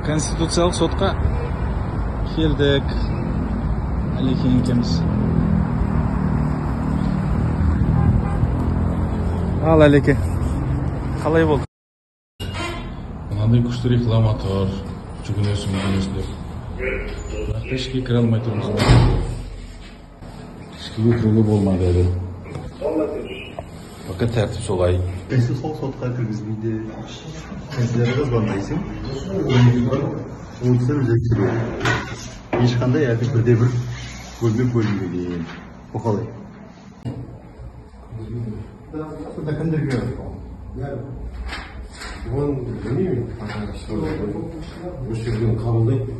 Конституциялық сотқа келдік. Әлекең екеуміз. Ал Әлеке, қалай болды? Мынандай күшті рекламатор, жүгінесің деп. Бірақ ішке кіре алмай тұрмыз. Ішкеге кіруге болмады әлі. Пока тәртіп солай. Сол сотқа кіргізбейді. Сіздерді звондайсың. Оңтүстен өзектіру. Ешқандай әлі бірде бір бөлінбеген. Оқалай. Сонда кімдерге Оны білмеймін. Осы жерден қабылдайды.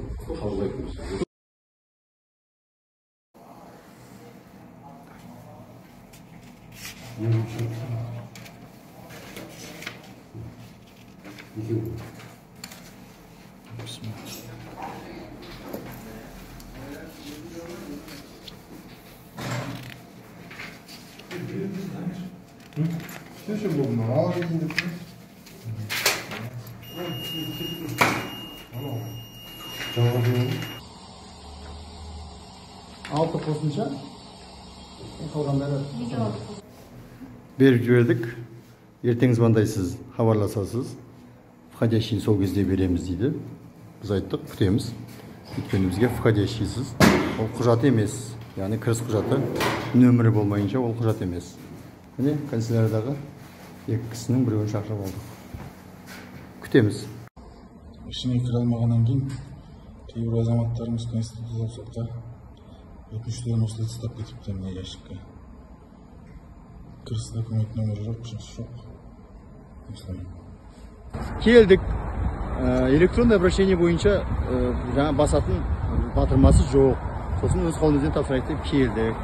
Слушай, бұл мал кезінде алты қосымша қалғандары беріп жібердік. Ертең звондайсыз, хабарласасыз. Входящий сол кезде береміз дейді. Біз айттық, күтеміз. Өйткені бізге входящийсіз. Ол құжат емес, яғни кіріс құжаты нөмірі болмайынша ол құжат емес. Міне канцеляриядағы екі кісінің біреуін шақырып алдық. Күтеміз. Ішіне кіре алмағаннан кейін кейбір азаматтарымыз Конституциялық сотқа өтініштерін осылай тастап кетіпті мына ящикке. Кіріс документ нөмірі жоқ, жұмыс жоқ. Келдік. Электронный обращение бойынша жаңа басатын батырмасы жоқ. Сосын өз қолымызбен тапсырайық деп келдік.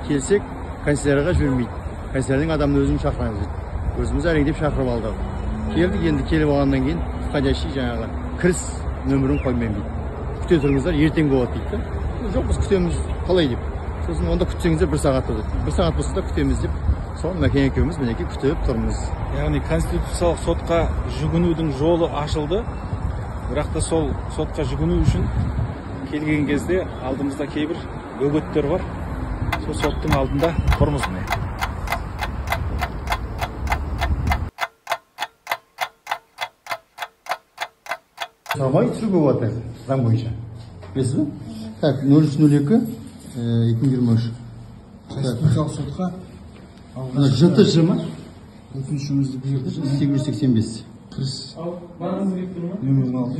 Келсек, канцелярияға жүрмейді. Канцелярияның адамын өзін шақырамыз дейді. Өзіміз әреңдеп шақырып алдық. Келдік, енді келіп алғаннан кейін входящий жаңағы кіріс нөмірін қоймаймын дейді. Күте тұрыңыздар, ертең болады дейді. Жоқ, біз күтеміз, қалай деп. Сосын онда күтсеңіздер 1 сағат болады. 1 сағат болса да күтеміз деп. Сол Мәкен екеуміз мінекей күтіп тұрмыз. Яғни Конституциялық сотқа жүгінудің жолы ашылды. Бірақ та сол сотқа жүгіну үшін келген кезде алдымызда кейбір бөгеттер бар. Сол соттың алдында тұрмыз міне. Сұрмай түсіруге болады заң бойынша. Білесіз бе? Так, 0302 2023. Конституциялық сотқа ЖТЖ ма? өтінішімізді берді. 885. Кіріс нөмірін алды.